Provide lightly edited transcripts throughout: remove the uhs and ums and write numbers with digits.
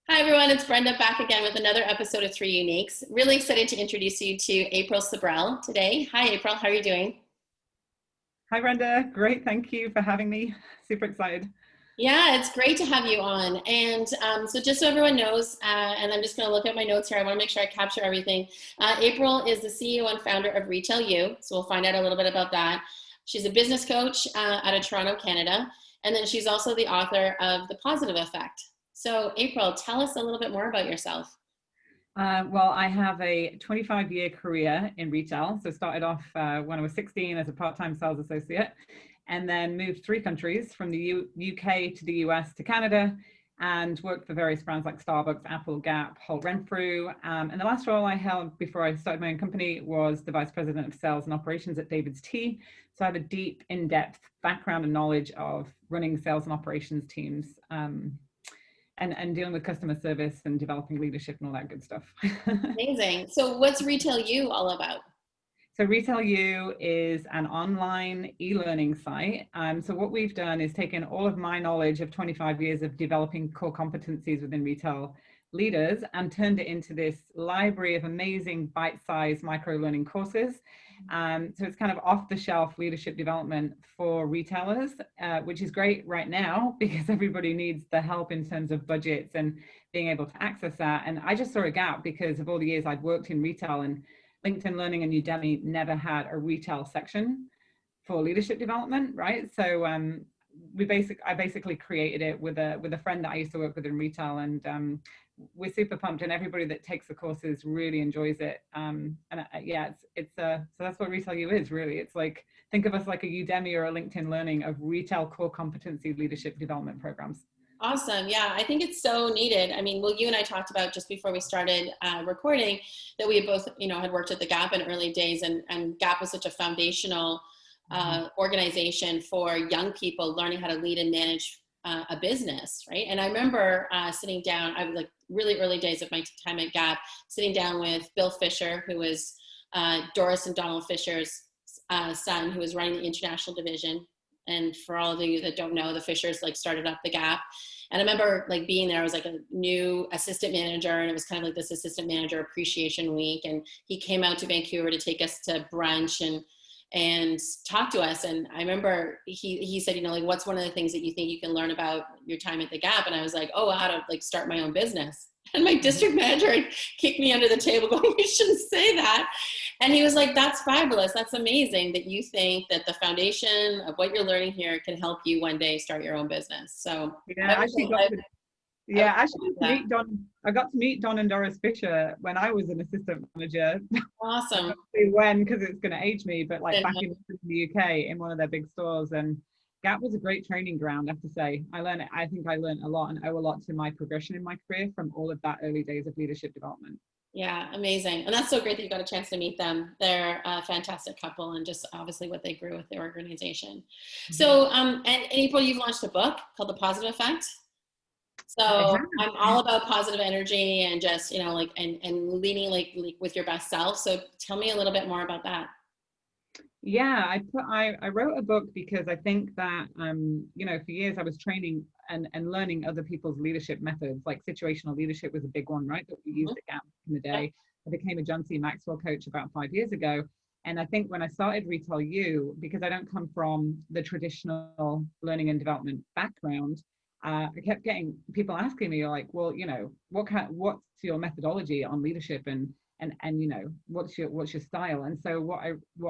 Hi everyone, it's Brenda back again with another episode of Three Uniques. Really excited to introduce you to April Sabral today. Hi April, how are you doing? Hi, Brenda. Great. Thank you for having me. Super excited. Yeah, it's great to have you on. And so just so everyone knows, and I'm just going to look at my notes here, I want to make sure I capture everything. April is the CEO and founder of Retail U, so we'll find out a little bit about that. She's a business coach out of Toronto, Canada, and then she's also the author of The Positive Effect. So April, tell us a little bit more about yourself. Well, I have a 25-year career in retail. So started off when I was 16 as a part-time sales associate, and then moved three countries from the UK to the US to Canada, and worked for various brands like Starbucks, Apple, Gap, Holt Renfrew. And the last role I held before I started my own company was the vice president of sales and operations at David's Tea. So I have a deep, in-depth background and knowledge of running sales and operations teams. And dealing with customer service and developing leadership and all that good stuff. Amazing. So what's Retail U all about? So Retail U is an online e-learning site. So what we've done is taken all of my knowledge of 25 years of developing core competencies within retail leaders and turned it into this library of amazing bite-sized micro-learning courses. So it's kind of off-the-shelf leadership development for retailers, which is great right now because everybody needs the help in terms of budgets and being able to access that. And I just saw a gap because of all the years I'd worked in retail, and LinkedIn Learning and Udemy never had a retail section for leadership development, right? So I basically created it with a friend that I used to work with in retail, and we're super pumped, and everybody that takes the courses really enjoys it. Yeah, so that's what Retail U is really. It's like, think of us like a Udemy or a LinkedIn Learning of retail core competency leadership development programs. Awesome. Yeah, I think it's so needed. I mean, well, you and I talked about just before we started recording that we both, had worked at the Gap in early days, and Gap was such a foundational organization for young people learning how to lead and manage a business, right? And I remember sitting down, I was like really early days of my time at Gap, sitting down with Bill Fisher, who was Doris and Donald Fisher's son, who was running the international division. And for all of you that don't know, the Fishers like started up the Gap. And I remember like being there, I was like a new assistant manager, and it was kind of like this assistant manager appreciation week. And he came out to Vancouver to take us to brunch and talk to us. And I remember he said, like, what's one of the things that you think you can learn about your time at the Gap? And I was like, oh, how to like start my own business. And my district manager had kicked me under the table going, you shouldn't say that. And he was like, that's fabulous. That's amazing that you think that the foundation of what you're learning here can help you one day start your own business. So Yeah, I actually got to Yeah, actually got to meet Don. I got to meet Don and Doris Fisher when I was an assistant manager. Awesome. When, because it's going to age me, but like back in the UK in one of their big stores. And Gap was a great training ground, I have to say. I think I learned a lot and owe a lot to my progression in my career from all of that early days of leadership development. Yeah, amazing. And that's so great that you got a chance to meet them. They're a fantastic couple, and just obviously what they grew with their organization. So, and April, you've launched a book called The Positive Effect. So I'm all about positive energy and just, like, and leading like with your best self. So tell me a little bit more about that. Yeah, I wrote a book because I think that for years I was training and learning other people's leadership methods. Like situational leadership was a big one, right? That we used at Gap in the day. I became a John C. Maxwell coach about 5 years ago. And I think when I started Retail U, because I don't come from the traditional learning and development background, I kept getting people asking me like, well, what's your methodology on leadership and what's your style? And so what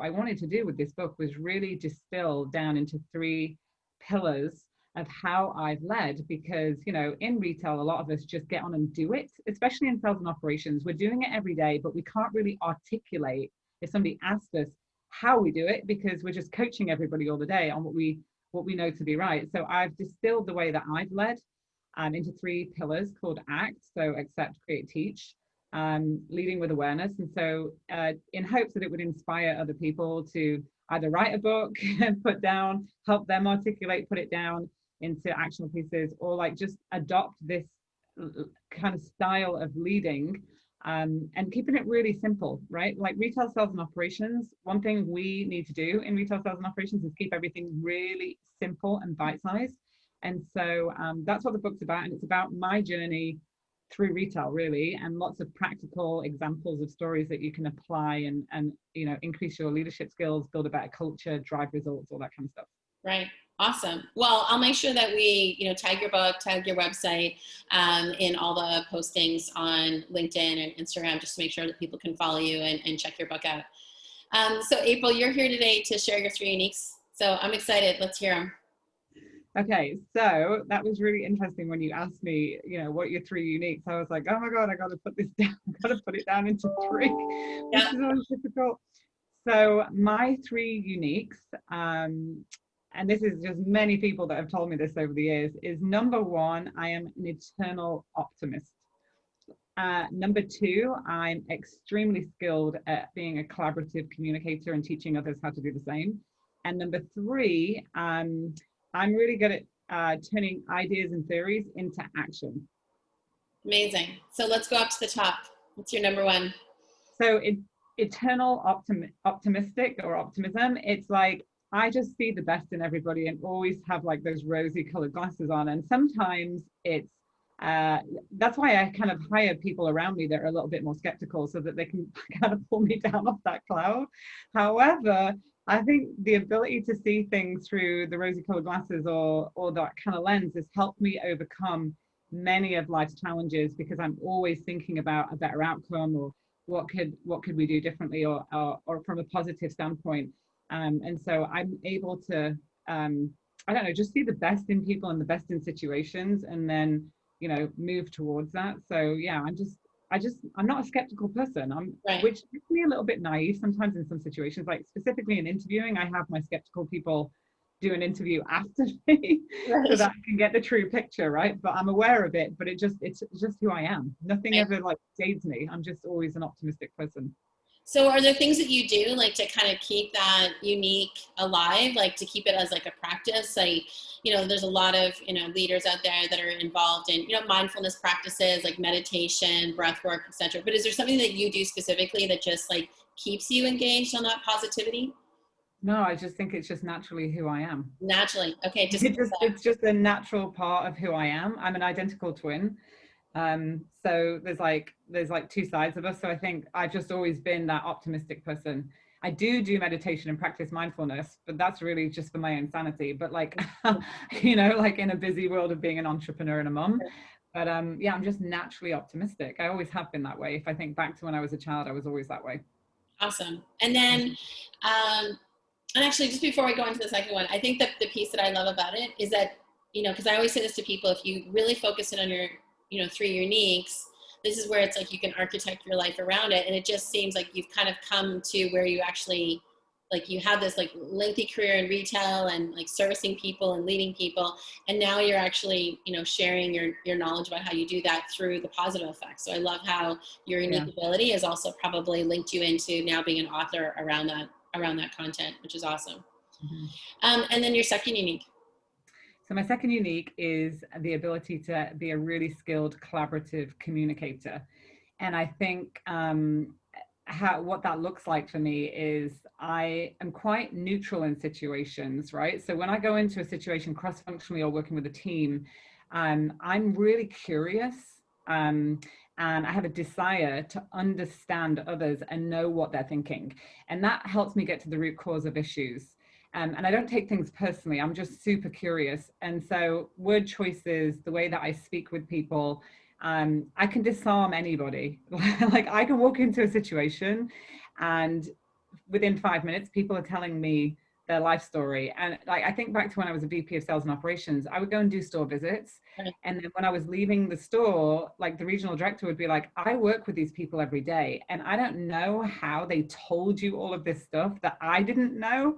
I wanted to do with this book was really distill down into three pillars of how I've led, because in retail a lot of us just get on and do it, especially in sales and operations. We're doing it every day, but we can't really articulate if somebody asks us how we do it, because we're just coaching everybody all the day on what we know to be right. So I've distilled the way that I've led into three pillars called ACT, so accept, create, teach, leading with awareness. And so in hopes that it would inspire other people to either write a book and help them articulate, put it down into actionable pieces, or like just adopt this kind of style of leading, and keeping it really simple, right? Like retail sales and operations, one thing we need to do in retail sales and operations is keep everything really simple and bite-sized. And so that's what the book's about. And it's about my journey through retail really, and lots of practical examples of stories that you can apply and you know, increase your leadership skills, build a better culture, drive results, all that kind of stuff. Right. Awesome. Well, I'll make sure that we, tag your book, tag your website in all the postings on LinkedIn and Instagram, just to make sure that people can follow you and check your book out. So April, you're here today to share your 3 uniques. So I'm excited. Let's hear them. Okay, so that was really interesting when you asked me, you know, what your 3 uniques. I was like, oh my God, I got to put this down. I got to put it down into 3, which is always difficult. So my 3 uniques, and this is just many people that have told me this over the years, is number 1, I am an eternal optimist. Number 2, I'm extremely skilled at being a collaborative communicator and teaching others how to do the same. And number 3, I'm really good at turning ideas and theories into action. Amazing. So let's go up to the top. What's your number 1? So eternal optimistic or optimism. It's like, I just see the best in everybody and always have like those rosy colored glasses on. And sometimes it's, that's why I kind of hire people around me that are a little bit more skeptical so that they can kind of pull me down off that cloud. However, I think the ability to see things through the rosy colored glasses or that kind of lens has helped me overcome many of life's challenges, because I'm always thinking about a better outcome, or what could we do differently, or from a positive standpoint. And so I'm able to, I don't know, just see the best in people and the best in situations, and then, you know, move towards that. So yeah, I'm not a skeptical person. Right. Which makes me a little bit naive sometimes in some situations, like specifically in interviewing. I have my skeptical people do an interview after me, right, so that I can get the true picture, right? But I'm aware of it, but it's just who I am. Nothing ever like shades me. I'm just always an optimistic person. So are there things that you do like to kind of keep that unique alive, like to keep it as like a practice? Like, there's a lot of, leaders out there that are involved in, mindfulness practices like meditation, breath work, etc. But is there something that you do specifically that just like keeps you engaged on that positivity? No, I just think it's just naturally who I am. Naturally. Okay. It's just a natural part of who I am. I'm an identical twin. So there's like 2 sides of us. So I think I've just always been that optimistic person. I do meditation and practice mindfulness, but that's really just for my own sanity. But like, like in a busy world of being an entrepreneur and a mom. But yeah, I'm just naturally optimistic. I always have been that way. If I think back to when I was a child, I was always that way. Awesome. And then, and actually, just before we go into the second one, I think that the piece that I love about it is that, because I always say this to people, if you really focus in on your 3 uniques, this is where it's like you can architect your life around it. And it just seems like you've kind of come to where you actually, like, you have this like lengthy career in retail and like servicing people and leading people. And now you're actually, sharing your knowledge about how you do that through the positive effects. So I love how your unique ability has also probably linked you into now being an author around that content, which is awesome. Mm-hmm. And then your second unique. So my second unique is the ability to be a really skilled collaborative communicator. And I think what that looks like for me is I am quite neutral in situations, right? So when I go into a situation cross-functionally or working with a team, I'm really curious, and I have a desire to understand others and know what they're thinking. And that helps me get to the root cause of issues. And I don't take things personally. I'm just super curious. And so word choices, the way that I speak with people, I can disarm anybody. Like I can walk into a situation and within 5 minutes, people are telling me their life story. And like, I think back to when I was a VP of sales and operations, I would go and do store visits. And then when I was leaving the store, like the regional director would be like, I work with these people every day. And I don't know how they told you all of this stuff that I didn't know.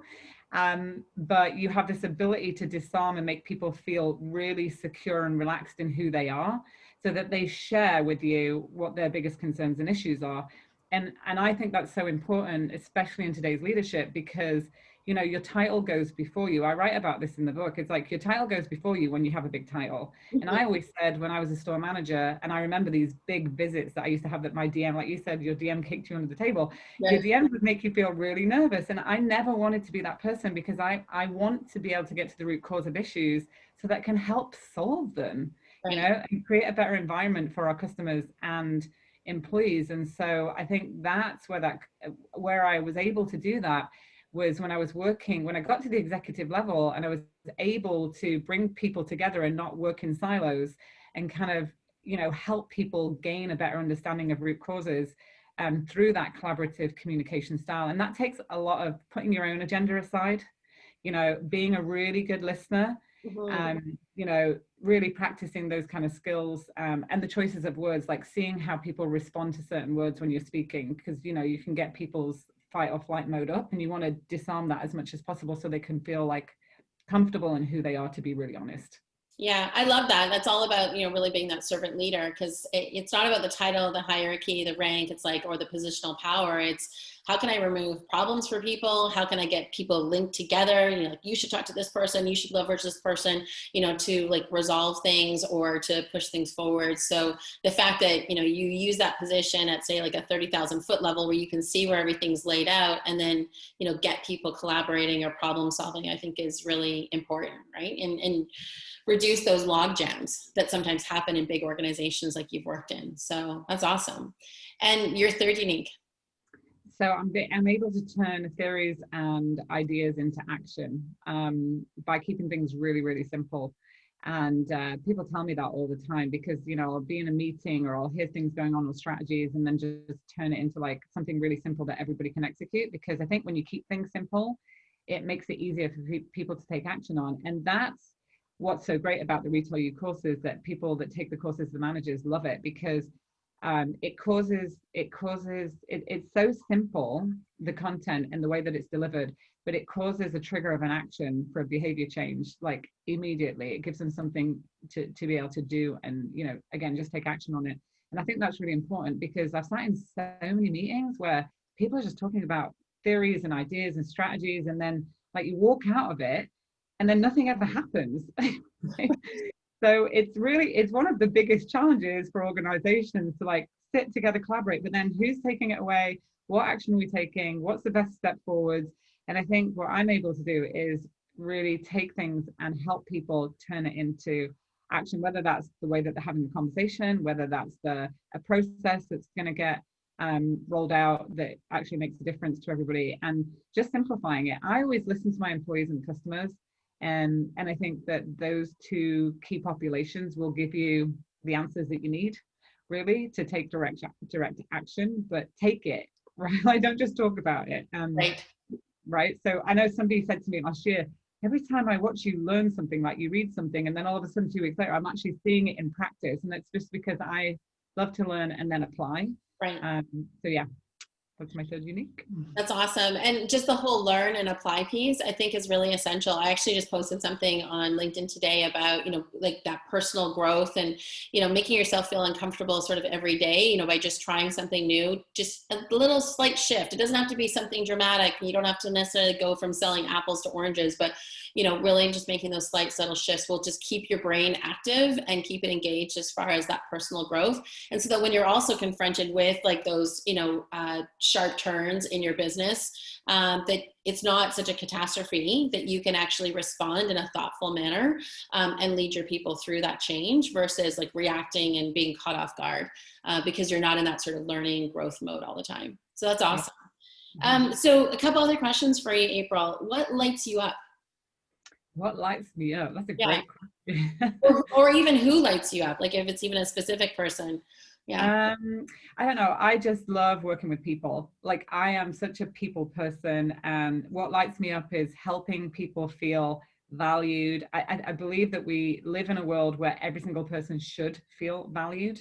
But you have this ability to disarm and make people feel really secure and relaxed in who they are, so that they share with you what their biggest concerns and issues are. And I think that's so important, especially in today's leadership, because your title goes before you. I write about this in the book. It's like your title goes before you when you have a big title. And I always said when I was a store manager, and I remember these big visits that I used to have, that my DM, like you said, your DM kicked you under the table. Your DMs would make you feel really nervous. And I never wanted to be that person, because I want to be able to get to the root cause of issues so that can help solve them. you Right. know, and create a better environment for our customers and employees. And so I think that's where I was able to do that was when I was working, when I got to the executive level and I was able to bring people together and not work in silos and kind of, you know, help people gain a better understanding of root causes through that collaborative communication style. And that takes a lot of putting your own agenda aside, you know, being a really good listener, Mm-hmm. you know, really practicing those kind of skills and the choices of words, like seeing how people respond to certain words when you're speaking, because, you know, you can get people's fight or flight mode up and you want to disarm that as much as possible so they can feel like comfortable in who they are, to be really honest. Yeah, I love that. That's all about, really being that servant leader, because it's not about the title, the hierarchy, the rank, it's like, or the positional power. It's how can I remove problems for people? How can I get people linked together? Like, you should talk to this person, you should leverage this person, to like resolve things or to push things forward. So the fact that, you use that position at, say, like a 30,000-foot level where you can see where everything's laid out and then, get people collaborating or problem solving, I think is really important, right? And reduce those log jams that sometimes happen in big organizations like you've worked in. So that's awesome. And your third unique. So I'm able to turn theories and ideas into action by keeping things really, really simple. And people tell me that all the time because, I'll be in a meeting or I'll hear things going on or strategies and then just turn it into like something really simple that everybody can execute. Because I think when you keep things simple, it makes it easier for people to take action on. And that's what's so great about the Retail U courses, that people that take the courses, the managers love it because it's so simple, the content and the way that it's delivered, but it causes a trigger of an action for a behavior change, like immediately. It gives them something to be able to do and, again, just take action on it. And I think that's really important because I've sat in so many meetings where people are just talking about theories and ideas and strategies, and then like you walk out of it and then nothing ever happens. So it's one of the biggest challenges for organizations to like sit together, collaborate, but then who's taking it away? What action are we taking? What's the best step forwards? And I think what I'm able to do is really take things and help people turn it into action, whether that's the way that they're having a conversation, whether that's a process that's going to get rolled out that actually makes a difference to everybody, and just simplifying it. I always listen to my employees and customers. And I think that those two key populations will give you the answers that you need, really, to take direct action, but take it, right? Like, don't just talk about it. Right. Right. So I know somebody said to me last year, every time I watch you learn something, like you read something, and then all of a sudden 2 weeks later, I'm actually seeing it in practice. And that's just because I love to learn and then apply. Right. So yeah, that's my third unique. That's awesome. And just the whole learn and apply piece, I think, is really essential. I actually just posted something on LinkedIn today about, like that personal growth and, making yourself feel uncomfortable sort of every day, by just trying something new, just a little slight shift. It doesn't have to be something dramatic. You don't have to necessarily go from selling apples to oranges, but, really just making those slight subtle shifts will just keep your brain active and keep it engaged as far as that personal growth. And so that when you're also confronted with like those, sharp turns in your business, that it's not such a catastrophe, that you can actually respond in a thoughtful manner and lead your people through that change versus like reacting and being caught off guard because you're not in that sort of learning growth mode all the time. So that's awesome. So a couple other questions for you, April. What lights you up? What lights me up? That's a Yeah. great question. or even who lights you up, like if it's even a specific person. Yeah. I don't know. I just love working with people. Like, I am such a people person, and what lights me up is helping people feel valued. I believe that we live in a world where every single person should feel valued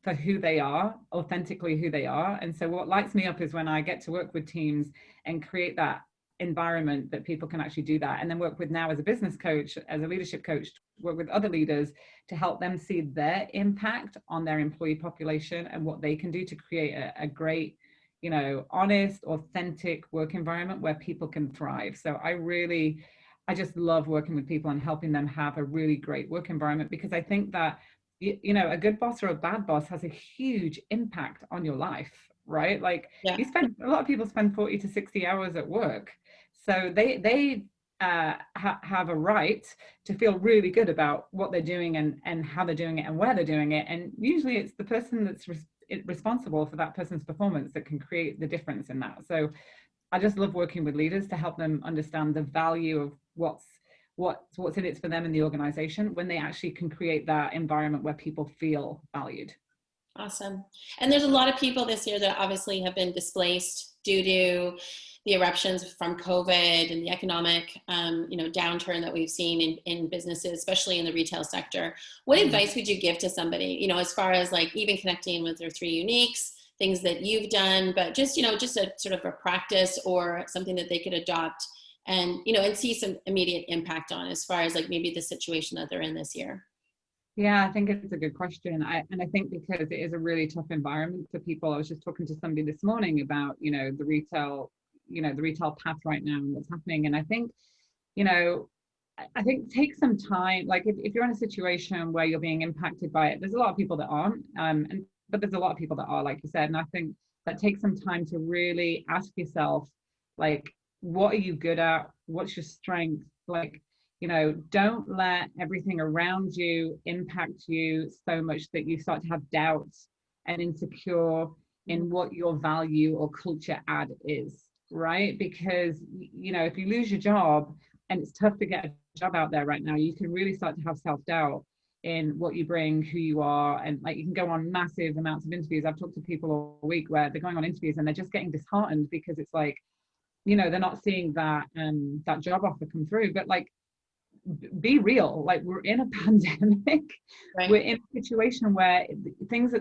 for who they are, authentically who they are. And so what lights me up is when I get to work with teams and create that environment that people can actually do that, and then work with, now as a business coach, as a leadership coach, work with other leaders to help them see their impact on their employee population and what they can do to create a great, honest, authentic work environment where people can thrive. So I just love working with people and helping them have a really great work environment, because I think that a good boss or a bad boss has a huge impact on your life, right? Like, Yeah. a lot of people spend 40 to 60 hours at work. So they have a right to feel really good about what they're doing and how they're doing it and where they're doing it. And usually it's the person that's responsible for that person's performance that can create the difference in that. So I just love working with leaders to help them understand the value of what's in it for them in the organization when they actually can create that environment where people feel valued. Awesome. And there's a lot of people this year that obviously have been displaced due to the eruptions from COVID and the economic, downturn that we've seen in businesses, especially in the retail sector. What advice would you give to somebody, as far as like even connecting with their 3 uniques, things that you've done, but just a sort of a practice or something that they could adopt and, and see some immediate impact on as far as like maybe the situation that they're in this year? Yeah, I think it's a good question. And I think because it is a really tough environment for people. I was just talking to somebody this morning about, the retail path right now and what's happening. And I think, take some time, like if you're in a situation where you're being impacted by it, there's a lot of people that aren't, but there's a lot of people that are, like you said. And I think that takes some time to really ask yourself, like, what are you good at? What's your strength? Like, don't let everything around you impact you so much that you start to have doubts and insecure in what your value or culture add is, right? Because, if you lose your job, and it's tough to get a job out there right now, you can really start to have self-doubt in what you bring, who you are, and like you can go on massive amounts of interviews. I've talked to people all week where they're going on interviews and they're just getting disheartened because it's like, they're not seeing that that job offer come through. But like, be real, like we're in a pandemic, Right. We're in a situation where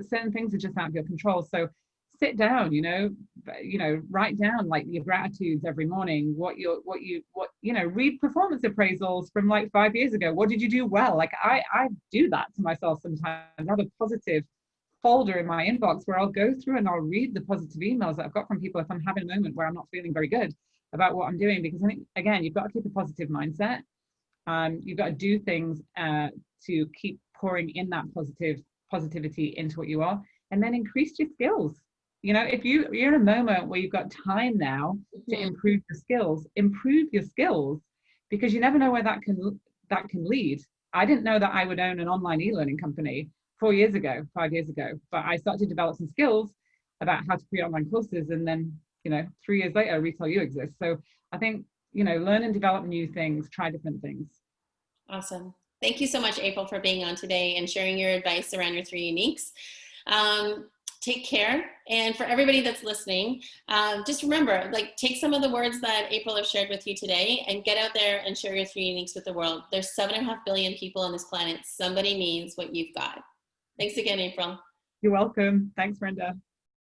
certain things are just out of your control. So sit down, write down like your gratitudes every morning, read performance appraisals from like 5 years ago. What did you do well? Like I do that to myself sometimes. I have a positive folder in my inbox where I'll go through and I'll read the positive emails that I've got from people if I'm having a moment where I'm not feeling very good about what I'm doing, because I think, again, you've got to keep a positive mindset. You've got to do things to keep pouring in that positivity into what you are, and then increase your skills. If you're in a moment where you've got time now to improve your skills, because you never know where that can lead. I didn't know that I would own an online e-learning company 5 years ago, but I started to develop some skills about how to create online courses, and then 3 years later, Retail U exists. So I think, learn and develop new things, try different things. Awesome. Thank you so much, April, for being on today and sharing your advice around your 3 uniques. Take care. And for everybody that's listening, just remember, like, take some of the words that April has shared with you today and get out there and share your 3 uniques with the world. There's 7.5 billion people on this planet. Somebody needs what you've got. Thanks again, April. You're welcome. Thanks, Brenda.